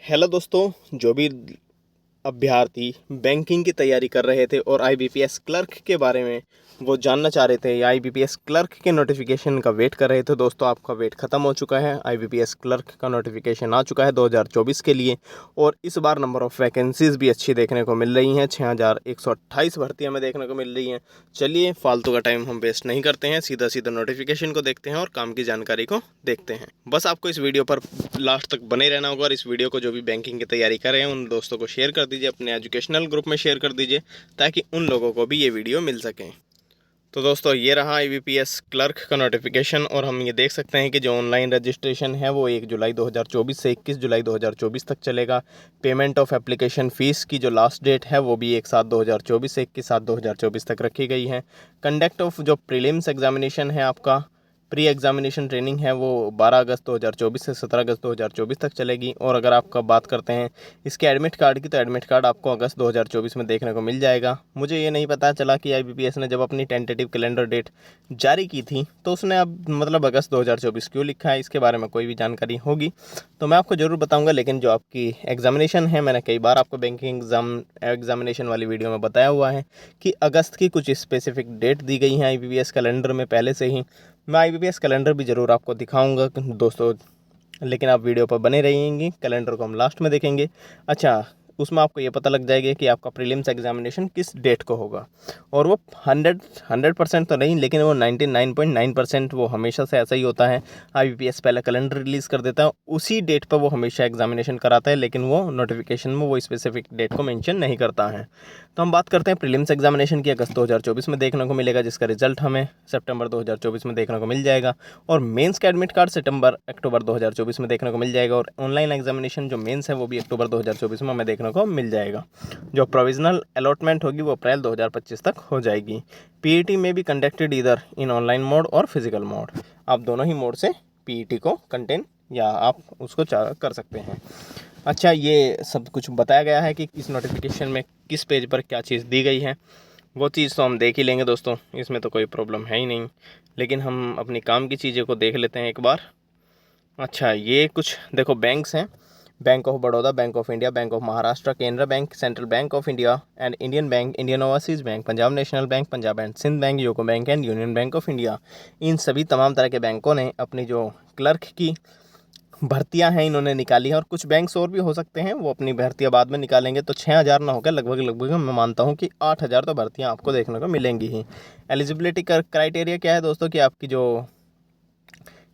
Hello दोस्तों, जो भी अभ्यर्थी बैंकिंग की तैयारी कर रहे थे और आईबीपीएस क्लर्क के बारे में वो जानना चाह रहे थे या आईबीपीएस क्लर्क के नोटिफिकेशन का वेट कर रहे थे, दोस्तों आपका वेट ख़त्म हो चुका है। आईबीपीएस क्लर्क का नोटिफिकेशन आ चुका है 2024 के लिए और इस बार नंबर ऑफ़ वैकेंसीज़ भी अच्छी देखने को मिल रही हैं। 6128 भर्तियां हमें देखने को मिल रही हैं। चलिए फालतू का टाइम हम वेस्ट नहीं करते हैं, सीधा सीधा नोटिफिकेशन को देखते हैं और काम की जानकारी को देखते हैं। बस आपको इस वीडियो पर लास्ट तक बने रहना होगा और इस वीडियो को जो भी बैंकिंग की तैयारी कर रहे हैं उन दोस्तों को शेयर कर दीजिए, अपने एजुकेशनल ग्रुप में शेयर कर दीजिए ताकि उन लोगों को भी ये वीडियो मिल सके। तो दोस्तों ये रहा आईबीपीएस क्लर्क का नोटिफिकेशन और हम ये देख सकते हैं कि जो ऑनलाइन रजिस्ट्रेशन है वो 1 जुलाई 2024 से 21 जुलाई 2024 तक चलेगा। पेमेंट ऑफ एप्लीकेशन फ़ीस की जो लास्ट डेट है वो भी 1/7/2024 से 21/7/2024 तक रखी गई है। कंडक्ट ऑफ जो प्रीलिम्स एग्जामिनेशन है, आपका प्री एग्जामिनेशन ट्रेनिंग है, वो 12 अगस्त 2024 से 17 अगस्त 2024 तक चलेगी। और अगर आपका बात करते हैं इसके एडमिट कार्ड की, तो एडमिट कार्ड आपको अगस्त 2024 में देखने को मिल जाएगा। मुझे ये नहीं पता चला कि आईबीपीएस ने जब अपनी टेंटेटिव कैलेंडर डेट जारी की थी तो उसने अब मतलब अगस्त 2024 क्यों लिखा है, इसके बारे में कोई भी जानकारी होगी तो मैं आपको ज़रूर बताऊँगा। लेकिन जो आपकी एग्जामिनेशन है, मैंने कई बार आपको बैंकिंग एग्जामिनेशन वाली वीडियो में बताया हुआ है कि अगस्त की कुछ स्पेसिफिक डेट दी गई हैं आईबीपीएस कैलेंडर में पहले से ही। मैं आईबीपीएस कैलेंडर भी ज़रूर आपको दिखाऊंगा दोस्तों, लेकिन आप वीडियो पर बने रहेंगे। कैलेंडर को हम लास्ट में देखेंगे। अच्छा, उसमें आपको ये पता लग जाएगा कि आपका प्रीलिम्स एग्जामिनेशन किस डेट को होगा और वो 100% तो नहीं, लेकिन वो 99.9% वो हमेशा से ऐसा ही होता है। आईबीपीएस पहले कैलेंडर रिलीज़ कर देता है, उसी डेट पर वो हमेशा एग्जामिनेशन कराता है, लेकिन वो नोटिफिकेशन में वो स्पेसिफिक डेट को मेंशन नहीं करता है। तो हम बात करते हैं प्रीलिम्स एग्जामिनेशन की। अगस्त 2024 में देखने को मिलेगा, जिसका रिजल्ट हमें सितंबर 2024 में देखने को मिल जाएगा। और मेंस का एडमिट कार्ड अक्टूबर 2024 में देखने को मिल जाएगा। और ऑनलाइन एग्जामिनेशन जो मेंस है वो भी अक्टूबर 2024 में हमें देखने को मिल जाएगा। जो प्रोविजनल अलॉटमेंट होगी वो अप्रैल 2025 तक हो जाएगी। पीईटी में भी कंडक्टेड इधर इन ऑनलाइन मोड और फिजिकल मोड, आप दोनों ही मोड से पीईटी को कंटेन या आप उसको कर सकते हैं। अच्छा, ये सब कुछ बताया गया है कि इस नोटिफिकेशन में किस पेज पर क्या चीज़ दी गई है, वो चीज़ तो हम देख ही लेंगे दोस्तों, इसमें तो कोई प्रॉब्लम है ही नहीं। लेकिन हम अपनी काम की चीज़ें को देख लेते हैं एक बार। अच्छा, ये कुछ देखो बैंक्स हैं, bank of Baroda, bank of India, bank of Maharashtra, Canara bank, central bank of India and Indian bank, Indian overseas bank, Punjab national bank, Punjab and Sindh bank, UCO bank and union bank of India. इन सभी तमाम तरह के बैंकों ने अपनी जो क्लर्क की भर्तियां हैं इन्होंने निकाली है। और कुछ बैंक्स और भी हो सकते हैं वो अपनी भर्तियां बाद में निकालेंगे, तो 6000 ना होकर लगभग मैं मानता हूं कि 8000 तो भर्तियां आपको देखने को मिलेंगी ही। एलिजिबिलिटी क्राइटेरिया क्या है दोस्तों कि आपकी जो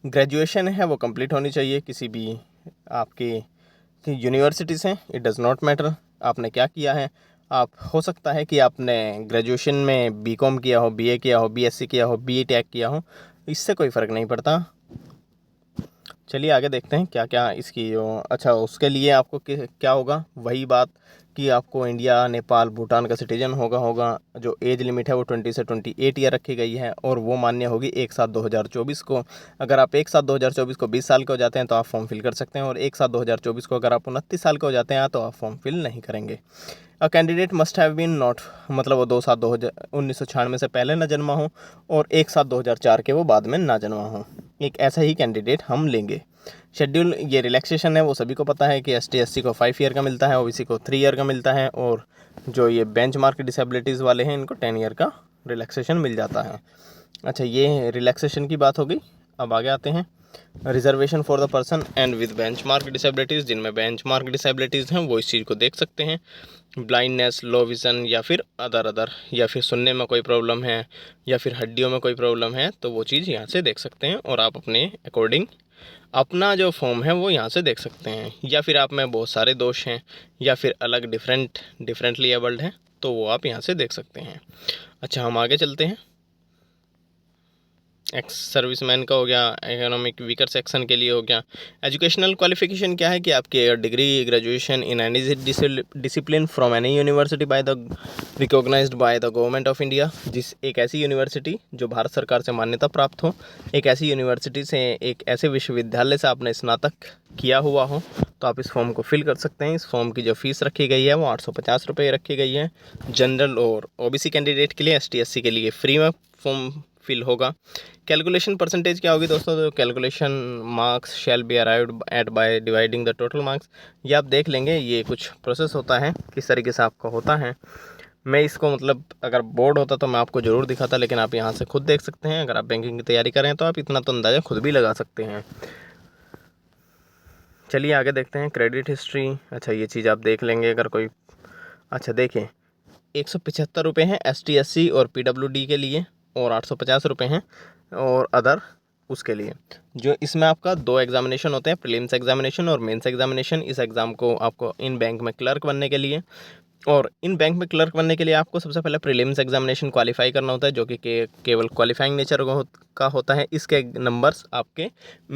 ग्रेजुएशन है वो कंप्लीट होनी चाहिए किसी भी आपकी यूनिवर्सिटी से। इट डज़ नॉट मैटर आपने क्या किया है। आप हो सकता है कि आपने ग्रेजुएशन में बीकॉम किया हो, बीए किया हो, बीएससी किया हो, बीई टेक किया हो, इससे कोई फ़र्क नहीं पड़ता। चलिए आगे देखते हैं क्या क्या इसकी अच्छा, उसके लिए आपको क्या होगा, वही बात कि आपको इंडिया, नेपाल, भूटान का सिटीजन होगा। जो एज लिमिट है वो 20 से 28 ईयर रखी गई है और वो मान्य होगी 1/7/2024 को। अगर आप 1/7/2024 को 20 साल के हो जाते हैं तो आप फॉर्म फिल कर सकते हैं, और 1/7/2024 को अगर आप 29 साल के हो जाते हैं तो आप फॉर्म फिल नहीं करेंगे। A candidate must have been not, मतलब वो 1996 से पहले ना जन्मा हो और 1/7/2004 के वो बाद में ना जन्मा हो। एक ऐसा ही कैंडिडेट हम लेंगे। शेड्यूल, ये रिलैक्सेशन है वो सभी को पता है कि एसटी एससी को 5 ईयर का मिलता है, ओबीसी को 3 ईयर का मिलता है, और जो ये बेंचमार्क डिसेबिलिटीज़ वाले हैं इनको 10 ईयर का रिलैक्सेशन मिल जाता है। अच्छा, ये रिलैक्सेशन की बात हो गई। अब आगे आते हैं reservation for the person and with benchmark disabilities. जिनमें बेंचमार्क डिसेबिलिटीज़ हैं वो इस चीज़ को देख सकते हैं। ब्लाइंडनेस, लो विज़न या फिर अदर या फिर सुनने में कोई प्रॉब्लम है या फिर हड्डियों में कोई प्रॉब्लम है तो वो चीज़ यहाँ से देख सकते हैं और आप अपने अकॉर्डिंग अपना जो फॉर्म है वो यहाँ से देख सकते हैं। या फिर आप में बहुत सारे दोष हैं या फिर अलग डिफरेंटली एबल्ड हैं तो वो आप यहाँ से देख सकते हैं। अच्छा, हम आगे चलते हैं। एक्स सर्विसमैन का हो गया, इकोनॉमिक वीकर सेक्शन के लिए हो गया। एजुकेशनल क्वालिफिकेशन क्या है कि आपकी degree, graduation in any discipline from any university by the recognised by the government of India. जिस एक ऐसी यूनिवर्सिटी जो भारत सरकार से मान्यता प्राप्त हो, एक ऐसी यूनिवर्सिटी से, एक ऐसे विश्वविद्यालय से आपने स्नातक किया हुआ हो तो आप इस फॉर्म को फिल कर सकते हैं। इस फॉर्म की जो फीस रखी गई है वो 850 रुपये रखी गई है। जनरल और ओबीसी कैंडिडेट के लिए, एसटी एससी के लिए फ्री में फॉर्म फिल होगा। कैलकुलेशन परसेंटेज क्या होगी दोस्तों, तो calculation marks shall be arrived at by dividing the total marks, ये आप देख लेंगे, ये कुछ प्रोसेस होता है, किस तरीके से आपका होता है। मैं इसको मतलब अगर बोर्ड होता तो मैं आपको ज़रूर दिखाता, लेकिन आप यहाँ से खुद देख सकते हैं। अगर आप बैंकिंग की तैयारी करें तो आप इतना तो अंदाज़ा खुद भी लगा सकते हैं। चलिए आगे देखते हैं क्रेडिट हिस्ट्री। अच्छा ये चीज़ आप देख लेंगे अगर कोई, अच्छा देखिए 175 रुपये हैं ST SC और PWD के लिए, और 850 रुपये हैं और अदर उसके लिए। जो इसमें आपका 2 एग्जामिनेशन होते हैं, प्रीलिम्स एग्जामिनेशन और मेंस एग्जामिनेशन। इस एग्ज़ाम को आपको इन बैंक में क्लर्क बनने के लिए, और इन बैंक में क्लर्क बनने के लिए आपको सबसे पहले प्रीलिम्स एग्जामिनेशन क्वालिफाई करना होता है, जो कि केवल क्वालिफाइंग नेचर का होता है। इसके नंबर्स आपके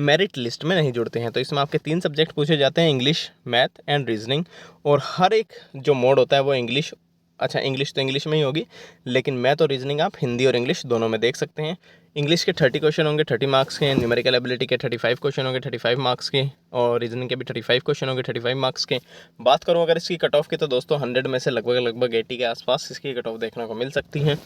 मेरिट लिस्ट में नहीं जुड़ते हैं। तो इसमें आपके 3 सब्जेक्ट पूछे जाते हैं, इंग्लिश, मैथ एंड रीजनिंग, और हर एक जो मोड होता है वो इंग्लिश, अच्छा इंग्लिश तो इंग्लिश में ही होगी, लेकिन मैथ और रीजनिंग आप हिंदी और इंग्लिश दोनों में देख सकते हैं। इंग्लिश के 30 क्वेश्चन होंगे 30 मार्क्स के, न्यूमेरिकल एबिलिटी के 35 क्वेश्चन होंगे 35 मार्क्स के, और रीजनिंग के भी 35 क्वेश्चन होंगे 35 मार्क्स के। बात करूं अगर इसकी कट ऑफ की, तो दोस्तों 100 में से लगभग 80 के आसपास इसकी कट ऑफ देखने को मिल सकती है।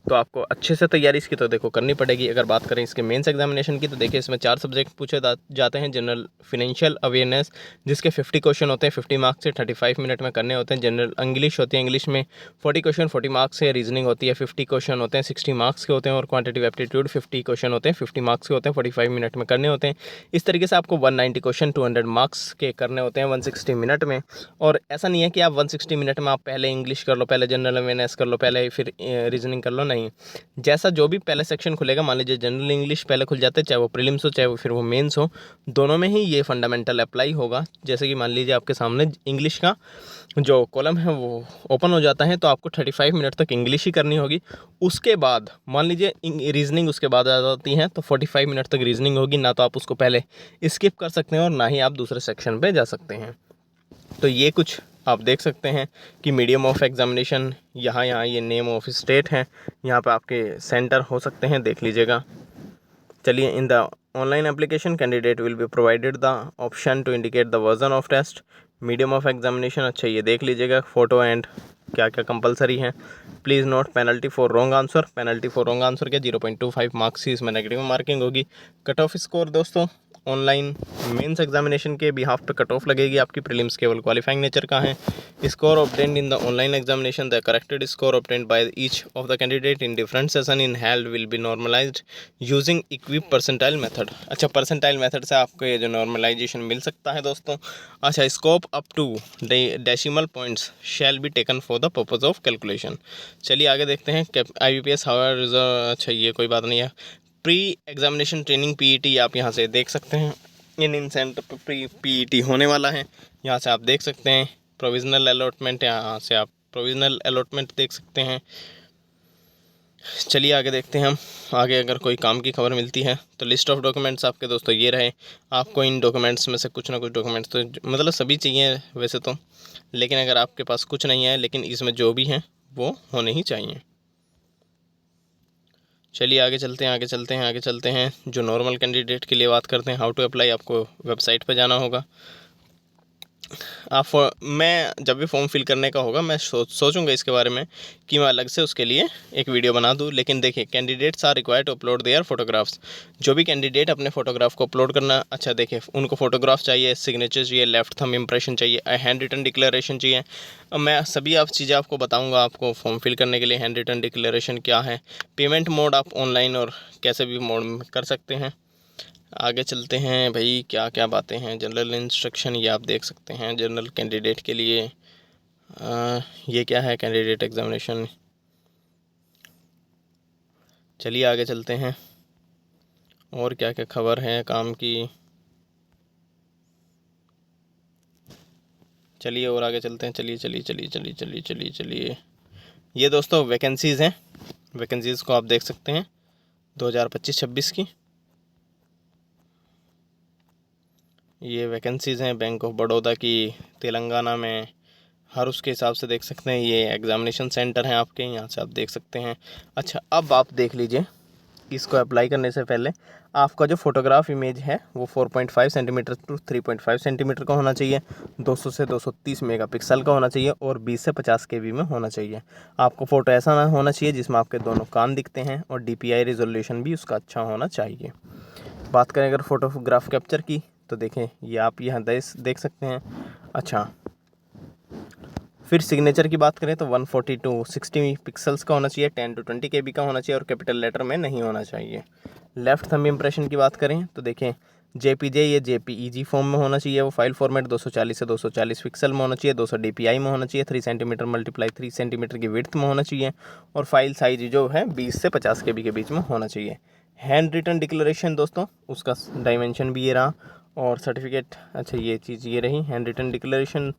तो आपको अच्छे से तैयारी इसकी तो देखो करनी पड़ेगी। अगर बात करें इसके मेंस एग्जामिनेशन की, तो देखिए इसमें 4 सब्जेक्ट पूछे जाते हैं। जनरल फाइनेंशियल अवेयरनेस, जिसके 50 क्वेश्चन होते हैं 50 मार्क्स से, 35 मिनट में करने होते हैं। जनरल इंग्लिश होती है, इंग्लिश में 40 क्वेश्चन 40 मार्क्स से, रीजनिंग होती है 50 क्वेश्चन होते हैं 60 मार्क्स के होते हैं, और क्वांटिटेटिव एप्टीट्यूड 50 क्वेश्चन होते हैं 50 मार्क्स के होते हैं, 45 मिनट में करने होते हैं। इस तरीके से आपको 190 क्वेश्चन 200 मार्क्स के करने होते हैं 160 मिनट में। और ऐसा नहीं है कि आप 160 मिनट में आप पहले इंग्लिश कर लो, पहले जनरल अवेयरनेस कर लो, पहले फिर रीजनिंग कर लो, नहीं। जैसा जो भी पहले सेक्शन खुलेगा, मान लीजिए जनरल इंग्लिश पहले खुल जाते हैं, चाहे वो प्रीलिम्स हो चाहे वो फिर वो मेंस हो, दोनों में ही ये फंडामेंटल अप्लाई होगा। जैसे कि मान लीजिए आपके सामने इंग्लिश का जो कॉलम है वो ओपन हो जाता है, तो आपको 35 मिनट तक इंग्लिश ही करनी होगी। उसके बाद मान लीजिए रीजनिंग उसके बाद आ जाती है, तो 45 मिनट तक रीजनिंग होगी। ना तो आप उसको पहले स्किप कर सकते हैं और ना ही आप दूसरे सेक्शन पे जा सकते हैं। तो ये कुछ आप देख सकते हैं कि मीडियम ऑफ एग्जामिनेशन, यहाँ ये नेम ऑफ स्टेट है, यहाँ पे आपके सेंटर हो सकते हैं, देख लीजिएगा। चलिए, in the online application candidate will be provided the option to indicate the version of test, medium of examination. अच्छा ये देख लीजिएगा, फ़ोटो एंड क्या क्या कंपलसरी है। Please note penalty for wrong answer, penalty for wrong answer के 0.25 marks ही इसमें नेगेटिव मार्किंग होगी। कट ऑफ स्कोर दोस्तों ऑनलाइन मेंस एग्जामिनेशन के बिहाफ पे कट ऑफ लगेगी आपकी, प्रीलिम्स केवल क्वालिफाइंग नेचर का है। Score obtained in the online examination, the corrected score obtained by each of the candidate in different session in held will be normalised using equipercentile method. अच्छा percentile method से आपको ये जो normalisation मिल सकता है दोस्तों। अच्छा, scope up to decimal points shall be taken for the purpose of calculation. चलिए आगे देखते हैं IBPS हाउर रिजर्व। अच्छा ये कोई बात नहीं है। प्री एग्जामिनेशन ट्रेनिंग PET आप यहाँ से देख सकते हैं, इन सेंटर पर प्री PET होने वाला है, यहाँ से आप देख सकते हैं। प्रोविजनल अलॉटमेंट, यहाँ से आप प्रोविजनल अलॉटमेंट देख सकते हैं। चलिए आगे देखते हैं हम। आगे अगर कोई काम की खबर मिलती है तो लिस्ट ऑफ डॉक्यूमेंट्स आपके दोस्तों ये रहे। आपको इन डॉक्यूमेंट्स में से कुछ ना कुछ डॉक्यूमेंट्स तो मतलब सभी चाहिए वैसे तो, लेकिन अगर आपके पास कुछ नहीं है, लेकिन इसमें जो भी हैं वो होने ही चाहिए। चलिए आगे चलते हैं। जो नॉर्मल कैंडिडेट के लिए बात करते हैं, हाउ टू अप्लाई, आपको वेबसाइट पर जाना होगा। मैं जब भी फॉर्म फिल करने का होगा, मैं सोचूंगा इसके बारे में कि मैं अलग से उसके लिए एक वीडियो बना दूं। लेकिन देखिए, candidates are required to upload their photographs. जो भी कैंडिडेट अपने फोटोग्राफ को अपलोड करना, अच्छा देखिए उनको फोटोग्राफ चाहिए, सिग्नेचर चाहिए, लेफ्ट थंब इंप्रेशन चाहिए, हैंड रिटन डिक्लेरेशन चाहिए। मैं सभी चीज़ें आपको बताऊँगा आपको फॉर्म फिल करने के लिए। हैंड रिटन डिक्लेरेशन क्या है, पेमेंट मोड आप ऑनलाइन और कैसे भी मोड में कर सकते हैं। आगे चलते हैं भाई, क्या क्या बातें हैं। जनरल इंस्ट्रक्शन ये आप देख सकते हैं जनरल कैंडिडेट के लिए। ये क्या है, कैंडिडेट एग्जामिनेशन। चलिए आगे चलते हैं और क्या क्या खबर है काम की। चलिए और आगे चलते हैं। चलिए ये दोस्तों वैकेंसीज़ हैं, वैकेंसीज़ को आप देख सकते हैं 2025-26 की। ये वैकेंसीज़ हैं बैंक ऑफ बड़ौदा की तेलंगाना में, हर उसके हिसाब से देख सकते हैं। ये एग्ज़ामिनेशन सेंटर हैं आपके, यहाँ से आप देख सकते हैं। अच्छा अब आप देख लीजिए इसको अप्लाई करने से पहले आपका जो फोटोग्राफ इमेज है वो 4.5 सेंटीमीटर टू 3.5 सेंटीमीटर का होना चाहिए, 200 से 230 मेगापिक्सल का होना चाहिए और 20 से 50 केबी में होना चाहिए। आपको फ़ोटो ऐसा ना होना चाहिए जिसमें आपके दोनों कान दिखते हैं, और DPI रिजोल्यूशन भी उसका अच्छा होना चाहिए। बात करें अगर फोटोग्राफ कैप्चर की, तो देखें ये आप यहाँ देख सकते हैं। अच्छा, फिर सिग्नेचर की बात करें तो 140 टू 60 पिक्सल्स का होना चाहिए, 10 टू 20 केबी का होना चाहिए और कैपिटल लेटर में नहीं होना चाहिए। लेफ्ट थंब इम्प्रेशन की बात करें तो देखें JPG या JPEG फॉर्म में होना चाहिए। वो फाइल फॉर्मेट 240 से 240 पिक्सल में होना चाहिए, 200 DPI में होना चाहिए, 3 सेंटीमीटर मल्टीप्लाई 3 सेंटीमीटर की विड्थ में होना चाहिए और फाइल साइज जो है 20 से 50 केबी के बीच में होना चाहिए। हैंड रिटन डिक्लेरेशन दोस्तों, उसका डायमेंशन भी ये रहा और सर्टिफिकेट, अच्छा ये चीज़ ये रही हैंड रिटन डिक्लेरेशन।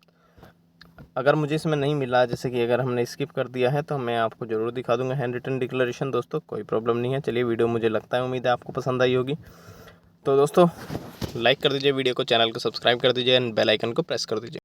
अगर मुझे इसमें नहीं मिला, जैसे कि अगर हमने स्किप कर दिया है, तो मैं आपको ज़रूर दिखा दूंगा हैंड रिटन डिक्लेरेशन दोस्तों, कोई प्रॉब्लम नहीं है। चलिए, वीडियो मुझे लगता है, उम्मीद है आपको पसंद आई होगी। तो दोस्तों लाइक कर दीजिए वीडियो को, चैनल को सब्सक्राइब कर दीजिए एंड बेल आइकन को प्रेस कर दीजिए।